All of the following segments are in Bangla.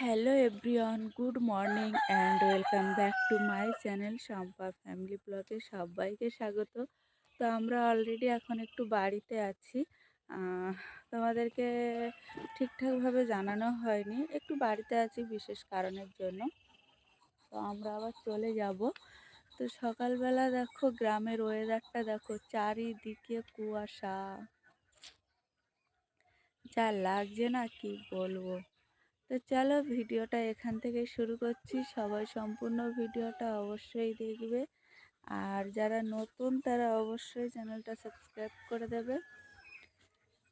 Hello everyone, good morning and welcome back to my channel Shampa family ব্লগে সবাইকে স্বাগত। তো আমরা অলরেডি এখন একটু বাড়িতে আছি। তোমাদেরকে ঠিকঠাকভাবে জানানো হয়নি, একটু বাড়িতে আছি বিশেষ কারণের জন্য। তো আমরা আবার চলে যাব। তো সকালবেলা দেখো গ্রামের ওয়েদারটা দেখো, চারিদিকে কুয়াশা, যা লাগছে না কি বলবো। তো চলো ভিডিওটা এখান থেকে শুরু করছি। সবাই সম্পূর্ণ ভিডিওটা অবশ্যই দেখবে, আর যারা নতুন তারা অবশ্যই চ্যানেলটা সাবস্ক্রাইব করে দেবে।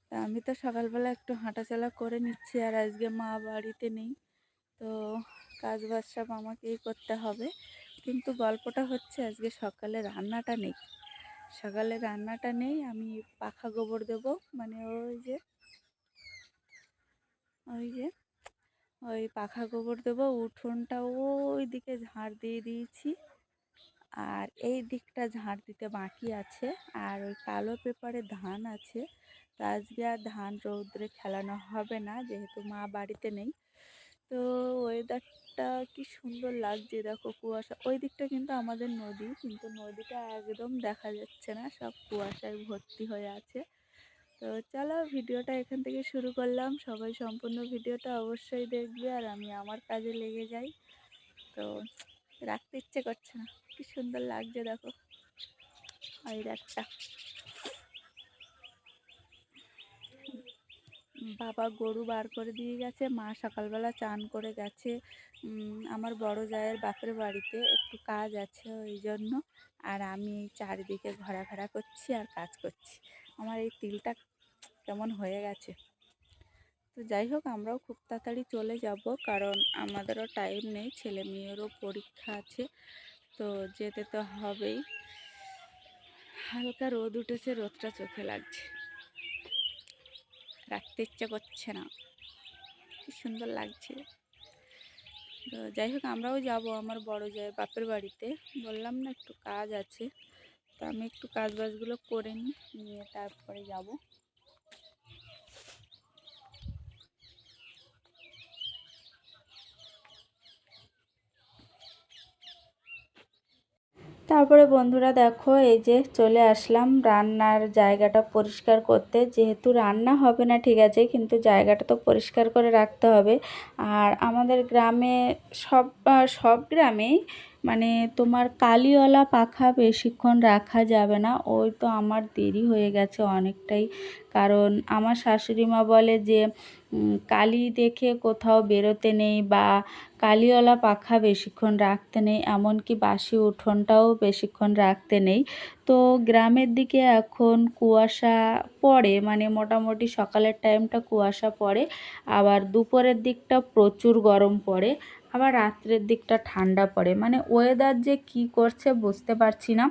তা আমি তো সকালবেলা একটু হাঁটাচলা করে নিচ্ছি, আর আজকে মা বাড়িতে নেই, তো কাজ বাজ সব আমাকেই করতে হবে। কিন্তু গল্পটা হচ্ছে আজকে সকালে রান্নাটা নেই। আমি পাখা গোবর দেবো, মানে ওই যে ওই পাখা গোবর দেবো। উঠোনটা ওই দিকে ঝাড় দিয়ে দিয়েছি, আর এই দিকটা ঝাড় দিতে বাকি আছে। আর ওই কালো পেপারে ধান আছে, তো আজকে আর ধান রৌদ্রে খেলানো হবে না, যেহেতু মা বাড়িতে নেই। তো ওয়েদারটা কি সুন্দর লাগছে দেখো, কুয়াশা। ওই দিকটা কিন্তু আমাদের নদী, কিন্তু নদীটা একদম দেখা যাচ্ছে না, সব কুয়াশায় ভর্তি হয়ে আছে। তো চলো ভিডিওটা এখান থেকে শুরু করলাম। সবাই সম্পূর্ণ ভিডিওটা অবশ্যই দেখবে, আর আমি আমার কাজে লেগে যাই। তো রাখতে ইচ্ছে করছে না, কি সুন্দর লাগছে দেখো ওয়েদারটা। বাবা গরু বার করে দিয়ে গেছে, মা সকালবেলা চান করে গেছে আমার বড় জায়ের বাপের বাড়িতে, একটু কাজ আছে ওই জন্য। আর আমি এই চারিদিকে ঘোরাফেরা করছি আর কাজ করছি। আমার এই তিলটা কেমন হয়ে গেছে। তো যাই হোক, আমরাও খুব তাড়াতাড়ি চলে যাব, কারণ আমাদেরও টাইম নেই, ছেলে মেয়েরও পরীক্ষা আছে, তো যেতে তো হবেই। হালকা রোদ উঠেছে, রোদটা চোখে লাগছে, রাখতে ইচ্ছে করছে না, কি সুন্দর লাগছে। তো যাই হোক, আমরাও যাব আমার বড় জায়ের বাপের বাড়িতে। বললাম না একটু কাজ আছে, তো আমি একটু কাজ বাজগুলো করে নিয়ে তারপরে যাব। তারপরে বন্ধুরা দেখো, এই যে চলে আসলাম রান্নার জায়গাটা পরিষ্কার করতে। যেহেতু রান্না হবে না ঠিক আছে, কিন্তু জায়গাটা তো পরিষ্কার করে রাখতে হবে। আর আমাদের গ্রামে সব গ্রামেই মানে তোমার কালিওয়ালা পাখা বেশিক্ষণ রাখা যাবে না। ওই তো আমার দেরি হয়ে গেছে অনেকটাই, কারণ আমার শাশুড়ি মা বলে যে কালি দেখে কোথাও বেরোতে নেই, বা কালিওয়ালা পাখা বেশিক্ষণ রাখতে নেই, এমনকি বাসি উঠোনটাও বেশিক্ষণ রাখতে নেই। তো গ্রামের দিকে এখন কুয়াশা পড়ে, মানে মোটামুটি সকালের টাইমটা কুয়াশা পড়ে, আবার দুপুরের দিকটা প্রচুর গরম পড়ে, আবার রাত্রের দিকটা ঠান্ডা পড়ে। মানে ওয়েদার যে কি করছে বুঝতে পারছি না।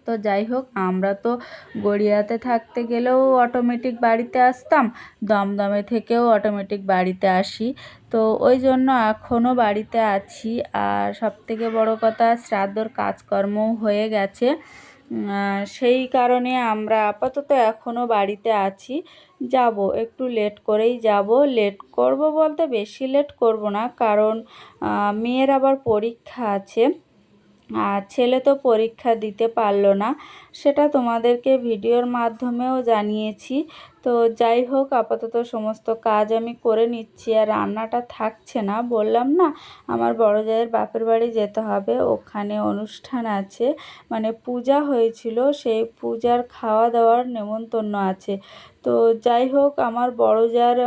তো যাই হোক, আমরা তো গড়িয়াতে থাকতে গেলেও অটোমেটিক বাড়িতে আসতাম, দমদমে থেকেও অটোমেটিক বাড়িতে আসি। তো ওই জন্য এখনও বাড়িতে আছি। আর সবথেকে বড় কথা, শ্রাদ্ধর কাজকর্মও হয়ে গেছে, সেই কারণে আমরা আপাতত এখনও বাড়িতে আছি। যাব, একটু লেট করেই যাব। লেট করব বলতে বেশি লেট করব না, কারণ মেয়ের আবার পরীক্ষা আছে, আর ছেলে তো পরীক্ষা দিতে পারলো না, সেটা তোমাদেরকে ভিডিওর মাধ্যমেও জানিয়েছি। তো যাই হোক, আপাতত সমস্ত কাজ আমি করে নিচ্ছি, আর রান্নাটা থাকছে না। বললাম না আমার বড় জায়ের বাপের বাড়ি যেতে হবে, ওখানে অনুষ্ঠান আছে, মানে পূজা হয়েছিল, সেই পূজার খাওয়া দাওয়ার নেমন্তন্ন আছে। তো যাই হোক, আমার বড় জায়ের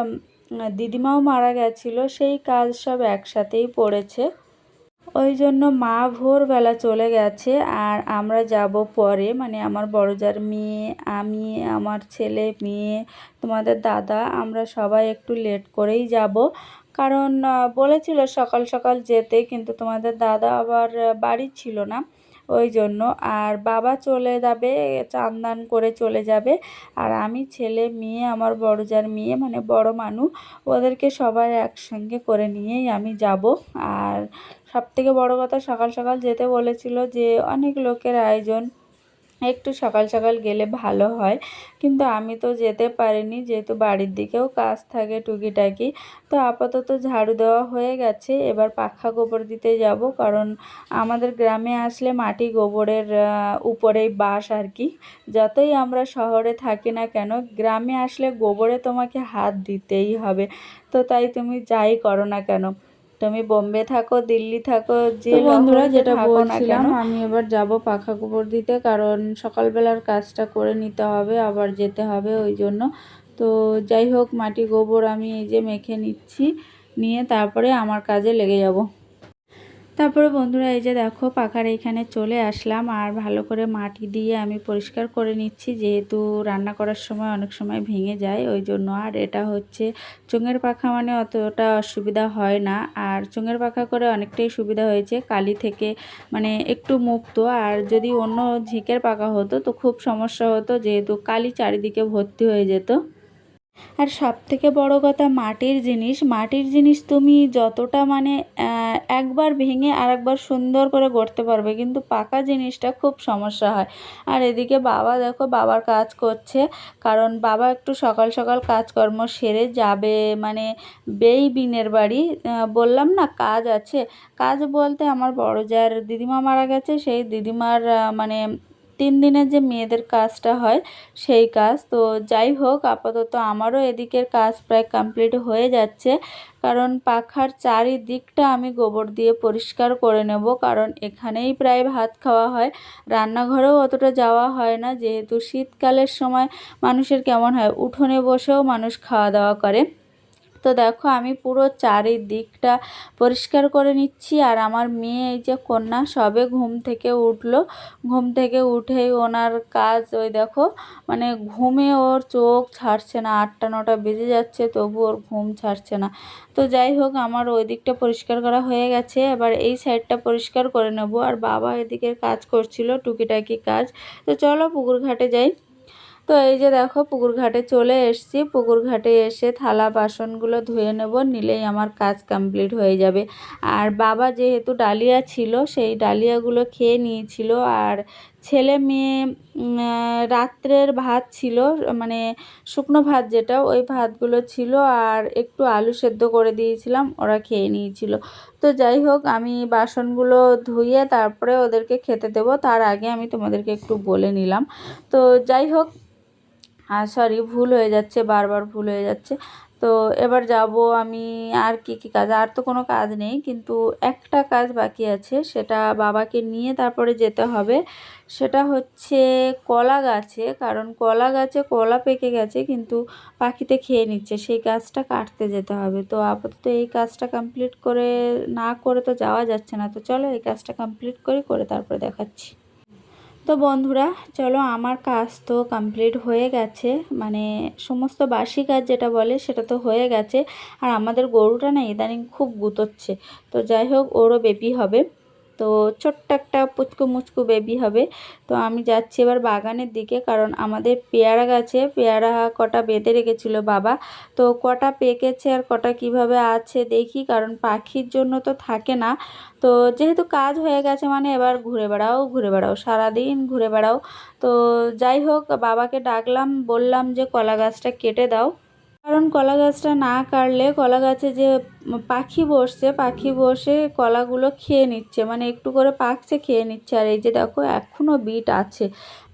দিদিমাও মারা গেছিলো, সেই কাজ সব একসাথেই পড়েছে, ওই জন্য মা ভোরবেলা চলে গেছে। আর আমরা যাব পরে, মানে আমার বড় জার মেয়ে, আমি, আমার ছেলে মেয়ে, তোমাদের দাদা, আমরা সবাই একটু লেট করেই যাব, কারণ বলেছিল সকাল সকাল যেতে, কিন্তু তোমাদের দাদা আবার বাড়ি ছিল না, ওই জন্য। আর বাবা চলে যাবে, চান দান করে চলে যাবে, আর আমি, ছেলে মেয়ে, আমার বড় জার মেয়ে, মানে বড় মানু, ওদেরকে সবাই একসঙ্গে করে নিয়েই আমি যাব। আর সবথেকে বড় কথা, সকাল সকাল যেতে বলেছিল, যে অনেক লোকের আয়োজন, একটু সকাল সকাল গেলে ভালো হয়, কিন্তু আমি তো যেতে পারিনি যেহেতু বাড়ির দিকেও কাজ থাকে টুকিটাকি। তো আপাতত ঝাড়ু দেওয়া হয়ে গেছে, এবার পাখা গোবর দিতে যাব, কারণ আমাদের গ্রামে আসলে মাটি গোবরের উপরেই বাস আর কি। যতই আমরা শহরে থাকি না কেন, গ্রামে আসলে গোবরে তোমাকে হাত দিতেই হবে। তো তাই তুমি যাই করো না কেন, তুমি বোম্বে থাকো, দিল্লি থাকো, যে তো বন্ধুরা, শহরেতে যেটা থাকো না বলছিলাম, কেন। আমি এবার যাব পাখা গোবর দিতে, কারণ সকালবেলার কাজটা করে নিতে হবে, আবার যেতে হবে ওই জন্য। তো যাই হোক, মাটি গোবর আমি এই যে মেখে নিচ্ছি, নিয়ে তারপরে আমার কাজে লেগে যাব। তারপরে বন্ধুরা এই যে দেখো পাখার এইখানে চলে আসলাম, আর ভালো করে মাটি দিয়ে আমি পরিষ্কার করে নিচ্ছি, যেহেতু রান্না করার সময় অনেক সময় ভেঙে যায় ওই জন্য। আর এটা হচ্ছে চোঙের পাখা, মানে অতটা অসুবিধা হয় না। আর চোঙের পাখা করে অনেকটাই সুবিধা হয়েছে কালি থেকে, মানে একটু মুক্ত। আর যদি অন্য ঝিঁকের পাখা হতো তো খুব সমস্যা হতো, যেহেতু কালি চারিদিকে ভর্তি হয়ে যেত। আর সবথেকে বড় কথা, মাটির জিনিস তুমি যতটা মানে একবার ভেঙে আর একবার সুন্দর করে গড়তে পারবে, কিন্তু পাকা জিনিসটা খুব সমস্যা হয়। আর এদিকে বাবা দেখো, বাবার কাজ করছে, কারণ বাবা একটু সকাল সকাল কাজকর্ম সেরে যাবে, মানে বিনের বাড়ি। বললাম না কাজ আছে, কাজ বলতে আমার বড় জায়ের দিদিমা মারা গেছে, সেই দিদিমার মানে 3 দিনের যে মেয়েদের কাজটা হয় সেই কাজ। তো যাই হোক, আপাতত আমারও এদিকের কাজ প্রায় কমপ্লিট হয়ে যাচ্ছে, কারণ পাখার চারিদিকটা আমি গোবর দিয়ে পরিষ্কার করে নেব, কারণ এখানেই প্রায় ভাত খাওয়া হয়, রান্নাঘরেও অতটা যাওয়া হয় না, যেহেতু শীতকালের সময় মানুষের কেমন হয়, উঠোনে বসেও মানুষ খাওয়া দাওয়া করে। তো দেখো আমি পুরো চারিদিকটা পরিষ্কার করে নিচ্ছি। আর আমার মেয়ে এই যে কন্যা সবে ঘুম থেকে উঠলো, ঘুম থেকে উঠেই ওনার কাজ ওই দেখো, মানে ঘুমে ওর চোখ ছাড়ছে না, 8টা 9টা বেজে যাচ্ছে তবু ওর ঘুম ছাড়ছে না। তো যাই হোক, আমার ওই দিকটা পরিষ্কার করা হয়ে গেছে, এবার এই সাইডটা পরিষ্কার করে নেব। আর বাবা এদিকের কাজ করছিল টুকিটাকি কাজ। তো চলো পুকুর ঘাটে যাই। তো এই যে দেখো পুকুর ঘাটে চলে এসেছি, পুকুর ঘাটে এসে থালা বাসনগুলো ধুয়ে নেব, নিলেই আমার কাজ কমপ্লিট হয়ে যাবে। আর বাবা যেহেতু ডালিয়া ছিল, সেই ডালিয়াগুলো খেয়ে নিয়েছিল। আর ছেলে মেয়ে রাত্রের ভাত ছিল, মানে শুকনো ভাত যেটা, ওই ভাতগুলো ছিল, আর একটু আলু সেদ্ধ করে দিয়েছিলাম, ওরা খেয়ে নিয়েছিল। তো যাই হোক, আমি বাসনগুলো ধুয়ে তারপরে ওদেরকে খেতে দেবো, তার আগে আমি তোমাদেরকে একটু বলে নিলাম। তো যাই হোক, সরি, ভুল হয়ে যাচ্ছে, বারবার ভুল হয়ে যাচ্ছে। তো এবার যাব আমি। আর কি কি কাজ, আর তো কোনো কাজ নেই, কিন্তু একটা কাজ বাকি আছে, সেটা বাবাকে নিয়ে তারপরে যেতে হবে। সেটা হচ্ছে কলা গাছে, কারণ কলা গাছে কলা পেকে গেছে, কিন্তু পাখিতে খেয়ে নিচ্ছে, সেই গাছটা কাটতে যেতে হবে। তো আপাতত এই কাজটা কমপ্লিট করে না করে তো যাওয়া যাচ্ছে না। তো চলো এই কাজটা কমপ্লিট করে তারপরে দেখাচ্ছি। তো বন্ধুরা চলো, আমার কাজ তো কমপ্লিট হয়ে গেছে, মানে সমস্ত বাসি কাজ যেটা বলে সেটা তো হয়ে গেছে। আর আমাদের গরুটা না ইদানিং খুব গুতোচ্ছে। তো যাই হোক, ওরও বেবি হবে, তো ছোট্ট একটা পুচকু মুচকু বেবি হবে। তো আমি যাচ্ছি এবার বাগানের দিকে, কারণ আমাদের পেয়ারা গাছে পেয়ারা কটা বেঁধে রেখেছিল বাবা। তো কটা পেকেছে আর কটা কিভাবে আছে দেখি, কারণ পাখির জন্য তো থাকে না। তো যেহেতু কাজ হয়ে গেছে, মানে এবার ঘুরে বেড়াও ঘুরে বেড়াও, সারাদিন ঘুরে বেড়াও। তো যাই হোক, বাবাকে ডাকলাম, বললাম যে কলা গাছটা কেটে দাও, কারণ কলা গাছটা না কাটলে কলা গাছে যে পাখি বসছে, পাখি বসে কলাগুলো খেয়ে নিচ্ছে, মানে একটু করে পাকছে খেয়ে নিচ্ছে। আর এই যে দেখো এখনও বিট আছে,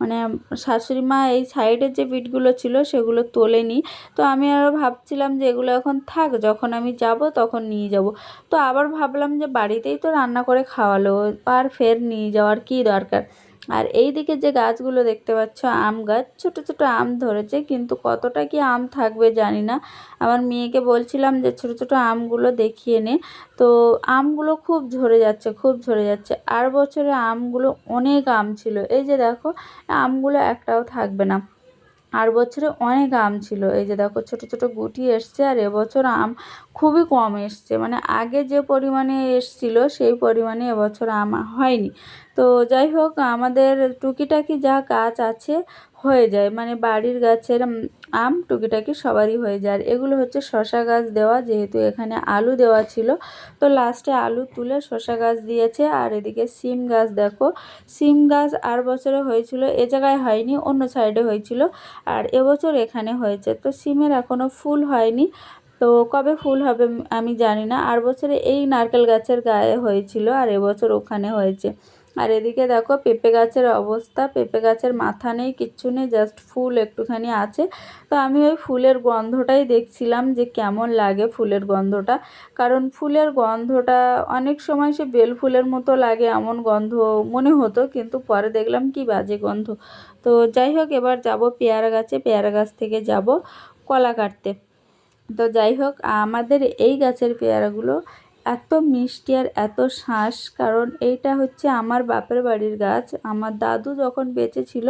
মানে শাশুড়ি মা এই সাইডের যে বিটগুলো ছিল সেগুলো তোলেনি। তো আমি আরও ভাবছিলাম যে এগুলো এখন থাক, যখন আমি যাব তখন নিয়ে যাব। তো আবার ভাবলাম যে বাড়িতেই তো রান্না করে খাওয়ালো, আর ফের নিয়ে যাওয়ার কী দরকার। আর এই দিকে যে গাছগুলো দেখতে পাচ্ছ, আম গাছ, ছোট ছোট আম ধরেছে, কিন্তু কতটা কি আম থাকবে জানি না। আমার মেয়েকে বলছিলাম যে ছোট ছোট আমগুলো দেখিয়ে নে। তো আমগুলো খুব ঝরে যাচ্ছে, খুব ঝরে যাচ্ছে। আর বছরে আমগুলো অনেক আম ছিল, এই যে দেখো আমগুলো একটাও থাকবে না। আর বছরে অনেক আম ছিল, এই যে দেখো ছোট ছোট গুটি এসছে। আর এবছর আম খুবই কম এসছে, মানে আগে যে পরিমাণে এসছিল সেই পরিমাণে এবছর আম হয়নি। তো যাই হোক, আমাদের টুকিটাকি যা গাছ আছে হয়ে যায়, মানে বাড়ির গাছের আম টুকিটাকি সবারই হয়ে যায়। আর এগুলো হচ্ছে শশা গাছ দেওয়া, যেহেতু এখানে আলু দেওয়া ছিল তো লাস্টে আলু তুলে শশা গাছ দিয়েছে। আর এদিকে সিম গাছ দেখো, সিম গাছ আর বছরে হয়েছিল, এ জায়গায় হয়নি, অন্য সাইডে হয়েছিল, আর এবছর এখানে হয়েছে। তো সিমের এখনও ফুল হয়নি, তো কবে ফুল হবে আমি জানি না। আর বছরে এই নারকেল গাছের গায়ে হয়েছিল, আর এবছর ওখানে হয়েছে। আর এদিকে দেখো পেঁপে গাছের অবস্থা, পেঁপে গাছের মাথা নেই, কিচ্ছু নেই, জাস্ট ফুল একটুখানি আছে। তো আমি ওই ফুলের গন্ধটাই দেখছিলাম যে কেমন লাগে ফুলের গন্ধটা, কারণ ফুলের গন্ধটা অনেক সময় সে বেল ফুলের মতো লাগে এমন গন্ধ মনে হতো, কিন্তু পরে দেখলাম কি বাজে গন্ধ। তো যাই হোক, এবার যাব পেয়ারা গাছে, পেয়ারা গাছ থেকে যাব কলা কাটতে। তো যাই হোক, আমাদের এই গাছের পেয়ারাগুলো এত মিষ্টি আর এত শাঁস, কারণ এইটা হচ্ছে আমার বাপের বাড়ির গাছ। আমার দাদু যখন বেঁচে ছিল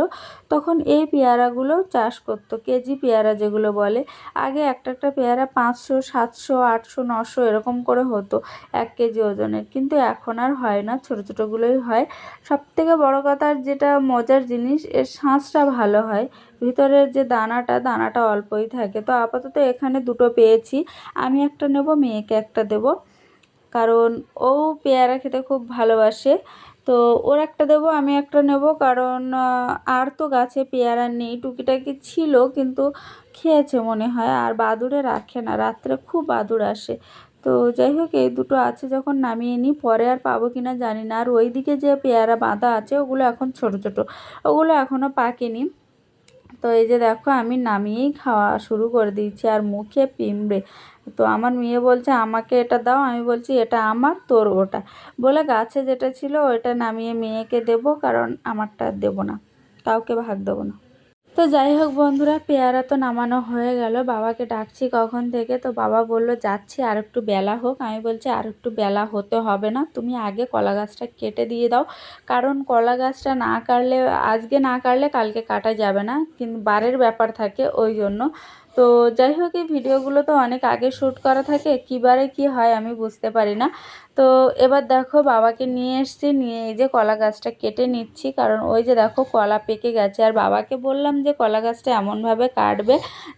তখন এই পেয়ারাগুলো চাষ করতো, কেজি পেয়ারা যেগুলো বলে। আগে একটা একটা পেয়ারা 500, 700, 800, 900 এরকম করে হতো 1 কেজি ওজনের, কিন্তু এখন আর হয় না, ছোটো ছোটোগুলোই হয়। সবথেকে বড় কথা, যেটা মজার জিনিস, এর শাঁসটা ভালো হয়, ভিতরের যে দানাটা অল্পই থাকে। তো আপাতত এখানে দুটো পেয়েছি, আমি একটা নেব, মেয়েকে একটা দেব, কারণ ও পেয়ারা খেতে খুব ভালোবাসে। তো ওর একটা দেবো, আমি একটা নেব, কারণ আর তো গাছে পেয়ারা নেই, টুকিটাকি ছিল কিন্তু খেয়েছে মনে হয়, আর বাদুড়ে রাখে না, রাত্রে খুব বাদুড় আসে। তো যাই হোক, এই দুটো আছে, যখন নামিয়ে নিই, পরে আর পাবো কিনা জানি না। আর ওইদিকে যে পেয়ারা বাঁধা আছে ওগুলো এখন ছোট ছোট, ওগুলো এখনও পাকেনি। তো এই যে দেখো, আমি নামিয়েই খাওয়া শুরু করে দিয়েছি, আর মুখে পিঁমড়ে। তো আমার মেয়ে বলছে আমাকে এটা দাও, আমি বলছি এটা আমার, তোর ওটা, বলে গাছে যেটা ছিল ওইটা নামিয়ে মেয়েকে দেবো, কারণ আমারটা দেবো না, কাউকে ভাগ দেবো না। তো যাই হোক বন্ধুরা, পেয়ারা তো নামানো হয়ে গেল, বাবাকে ডাকছি কখন থেকে, তো বাবা বলল যাচ্ছি, আর একটু বেলা হোক। আমি বলছি আর একটু বেলা হতে হবে না, তুমি আগে কলা গাছটা কেটে দিয়ে দাও, কারণ কলা গাছটা না কাটলে, আজকে না কাটলে কালকে কাটা যাবে না, কিন্তু বারের ব্যাপার থাকে, ওই জন্য। তো যাই হোক, এই ভিডিওগুলো তো অনেক আগে শ্যুট করা থাকে, কী বারে কী হয় আমি বুঝতে পারি না। তো এবার দেখো, বাবাকে নিয়ে এসছি, নিয়ে এই যে কলা গাছটা কেটে নিচ্ছি, কারণ ওই যে দেখো কলা পেকে গেছে। আর বাবাকে বললাম যে কলা গাছটা এমনভাবে কাটবে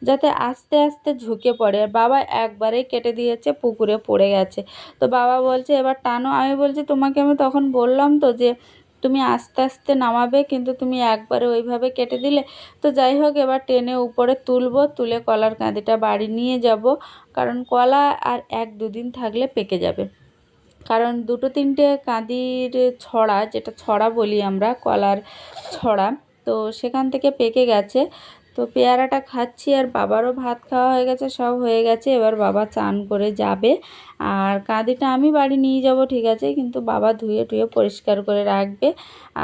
যাতে আস্তে আস্তে ঝুঁকে পড়ে, আর বাবা একবারেই কেটে দিয়েছে, পুকুরে পড়ে গেছে। তো বাবা বলছে এবার টানো, আমি বলছি তোমাকে আমি তখন বললাম তো যে তুমি আস্তে আস্তে নামাবে, কিন্তু তুমি একবারে ওইভাবে কেটে দিলে। তো যাই হোক, এবার টেনে উপরে তুলবো, তুলে কলার কাঁদিটা বাড়ি নিয়ে যাব, কারণ কলা আর 1-2 দিন থাকলে পেকে যাবে। কারণ 2-3টে কাঁদির ছড়া, যেটা ছড়া বলি আমরা, কলার ছড়া, তো সেখান থেকে পেকে গেছে। তো পেয়ারাটা খাচ্ছি, আর বাবারও ভাত খাওয়া হয়ে গেছে, সব হয়ে গেছে। এবার বাবা চান করে যাবে, আর কাঁদিটা আমি বাড়ি নিয়ে যাব, ঠিক আছে, কিন্তু বাবা ধুয়ে টুয়ে পরিষ্কার করে রাখবে।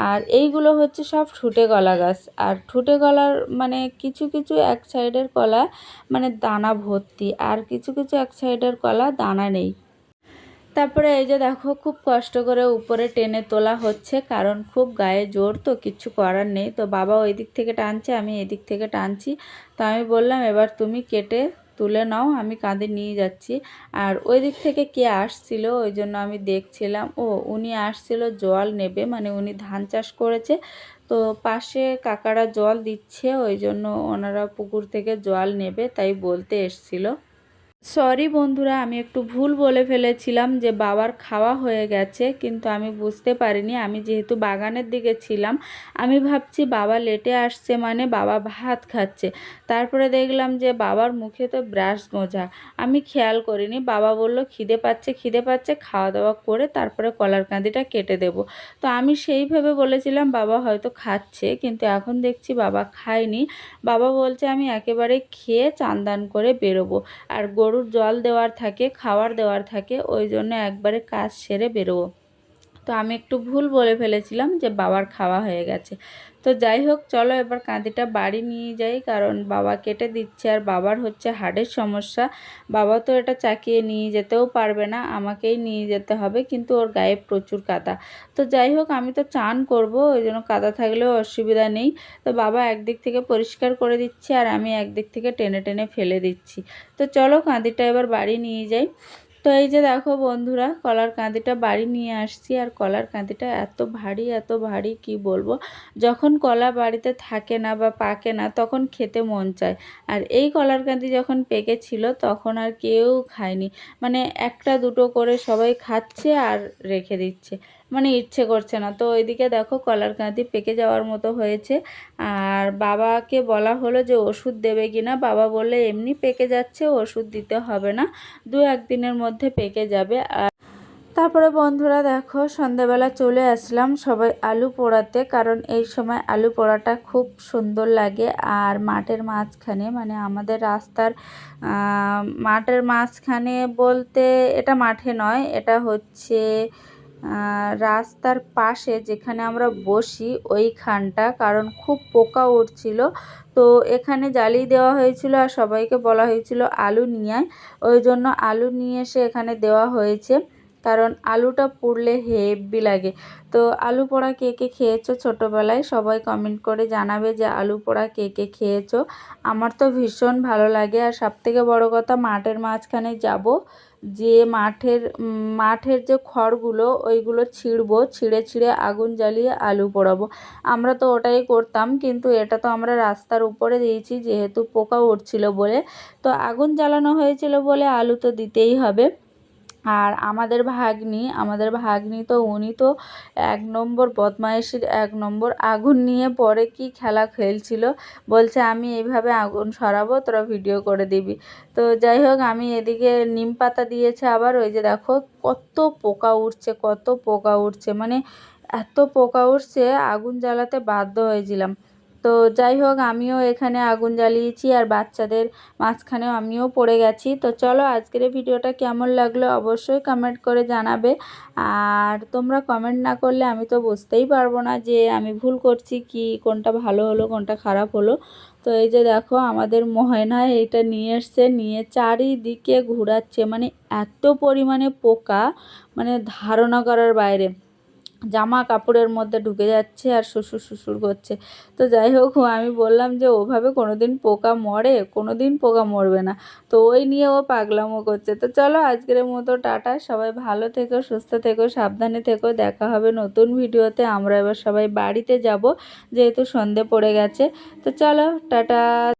আর এইগুলো হচ্ছে সব ঠুটে কলা গাছ, আর ঠুটে কলার মানে কিছু কিছু এক সাইডের কলা মানে দানা ভর্তি, আর কিছু কিছু এক সাইডের কলা দানা নেই। তারপরে এই যে দেখো, খুব কষ্ট করে উপরে টেনে তোলা হচ্ছে, কারণ খুব গায়ে জোর, তো কিচ্ছু করার নেই। তো বাবা ওই দিক থেকে টানছে, আমি এদিক থেকে টানছি। তো আমি বললাম এবার তুমি কেটে তুলে নাও, আমি কাঁধে নিয়ে যাচ্ছি। আর ওই দিক থেকে কে আসছিল ওই জন্য আমি দেখছিলাম, ও উনি আসছিল জল নেবে, মানে উনি ধান চাষ করেছে, তো পাশে কাকারা জল দিচ্ছে, ওই জন্য ওনারা পুকুর থেকে জল নেবে, তাই বলতে এসছিল। সরি বন্ধুরা, আমি একটু ভুল বলে ফেলেছিলাম যে বাবার খাওয়া হয়ে গেছে, কিন্তু আমি বুঝতে পারিনি, আমি যেহেতু বাগানের দিকে ছিলাম, আমি ভাবছি বাবা লেটে আসছে মানে বাবা ভাত খাচ্ছে। তারপরে দেখলাম যে বাবার মুখে তো ব্রাশ গোঁজা, আমি খেয়াল করিনি। বাবা বলল খিদে পাচ্ছে, খিদে পাচ্ছে, খাওয়া দাওয়া করে তারপরে কলার কাঁদিটা কেটে দেব। তো আমি সেই ভেবে বলেছিলাম বাবা হয়তো খাচ্ছে, কিন্তু এখন দেখছি বাবা খায়নি। বাবা বলছে আমি একেবারে খেয়ে চান দান করে বেরোবো, আর গরুর জল দেওয়ার থাকে, খাবার দেওয়ার থাকে, ওই জন্য একবারে কাজ সেরে বেরোবো। তো আমি একটু ভুল বলে ফেলেছিলাম যে বাবার খাওয়া হয়ে গেছে। তো যাই হোক, চলো এবার কাঁদিটা বাড়ি নিয়ে যাই, কারণ বাবা কেটে দিচ্ছে, আর বাবার হচ্ছে হার্টের সমস্যা। বাবা তো এটা চাকিয়ে নিয়ে যেতেও পারবে না, আমাকেই নিয়ে যেতে হবে, কিন্তু ওর গায়ে প্রচুর কাদা। তো যাই হোক, আমি তো চান করব, ওই জন্য কাদা থাকলেও অসুবিধা নেই। তো বাবা একদিক থেকে পরিষ্কার করে দিচ্ছে, আর আমি একদিক থেকে টেনে টেনে ফেলে দিচ্ছি। তো চলো কাঁদিটা এবার বাড়ি নিয়ে যাই। তো এই যে দেখো বন্ধুরা, কলার কাঁদিটা বাড়ি নিয়ে আসছি, আর কলার কাঁদিটা এত ভারী কি বলবো। যখন কলা বাড়িতে থাকে না বা পাকে না তখন খেতে মন চায়, আর এই কলার কাঁদি যখন পেকেছিল তখন আর কেউ খায়নি, মানে একটা দুটো করে সবাই খাচ্ছে আর রেখে দিচ্ছে, মানে ইচ্ছে করছে না। তো ওইদিকে দেখো কলার কাঁদি পেকে যাওয়ার মতো হয়েছে, আর বাবাকে বলা হলো যে ওষুধ দেবে কিনা। বাবা বললে এমনি পেকে যাচ্ছে, ওষুধ দিতে হবে না, 2-1 দিনের মধ্যে পেকে যাবে। আর তারপরে বন্ধুরা দেখো সন্ধ্যাবেলা চলে আসলাম সবাই আলু পোড়াতে, কারণ এই সময় আলু পোড়াটা খুব সুন্দর লাগে। আর মাঠের মাঝখানে, মানে আমাদের রাস্তার মাঠের মাঝখানে বলতে এটা মাঠে নয়, এটা হচ্ছে রাস্তার পাশে যেখানে আমরা বসি ওইখানটা, কারণ খুব পোকা উঠছিল। তো এখানে জ্বালিয়ে দেওয়া হয়েছিল আর সবাইকে বলা হয়েছিল আলু নিয়ে আয়, ওই জন্য আলু নিয়ে এসে এখানে দেওয়া হয়েছে, কারণ আলুটা পুড়লে হেভি লাগে। তো আলু পোড়া কে কে খেয়েছো ছোটোবেলায়, সবাই কমেন্ট করে জানাবে যে আলু পোড়া কে কে খেয়েছো। আমার তো ভীষণ ভালো লাগে। আর সবথেকে বড় কথা, মাঠের মাঝখানে যাব, যে মাঠের যে খড়গুলো ওইগুলো ছিঁড়বো, ছিঁড়ে আগুন জ্বালিয়ে আলু পোড়াবো। আমরা তো ওটাই করতাম, কিন্তু এটা তো আমরা রাস্তার উপরে দিয়েছি যেহেতু পোকা উঠছিল বলে। তো আগুন জ্বালানো হয়েছিল বলে আলু তো দিতেই হবে। আর আমাদের ভাগ্নি তো উনি তো 1 নম্বর বদমাইশির 1 নম্বর। আগুন নিয়ে পরে কি খেলা খেলছিল, বলছে আমি এইভাবে আগুন সরাবো, তোরা ভিডিও করে দিবি। তো যাই হোক, আমি এদিকে নিম পাতা দিয়েছে আবার, ওই যে দেখো কত পোকা উঠছে, মানে এত পোকা উঠছে আগুন জ্বালাতে বাধ্য হয়েছিলাম। তো যাই হোক, আমিও এখানে আগুন জ্বালিয়েছি আর বাচ্চাদের মাঝখানেও আমিও পড়ে গেছি। তো চলো, আজকের এই ভিডিওটা কেমন লাগলো অবশ্যই কমেন্ট করে জানাবে। আর তোমরা কমেন্ট না করলে আমি তো বুঝতেই পারবো না যে আমি ভুল করছি কি, কোনটা ভালো হলো কোনটা খারাপ হলো। তো এই যে দেখো আমাদের ময়না এইটা নিয়ে এসছে, নিয়ে চারিদিকে ঘোরাচ্ছে, মানে এত পরিমাণে পোকা, মানে ধারণা করার বাইরে। জামা কাপড়ের মধ্যে ঢুকে যাচ্ছে আর শ্বশুর করছে। তো যাই হোক, আমি বললাম যে ওভাবে কোনোদিন পোকা মরে, কোনোদিন পোকা মরবে না। তো ওই নিয়ে ও পাগলামো করছে। তো চলো, আজকের মতো টাটা, সবাই ভালো থেকো, সুস্থ থেকো, সাবধানে থেকো, দেখা হবে নতুন ভিডিওতে। আমরা এবার সবাই বাড়িতে যাব, যেহেতু সন্ধে পড়ে গেছে। তো চলো টাটা।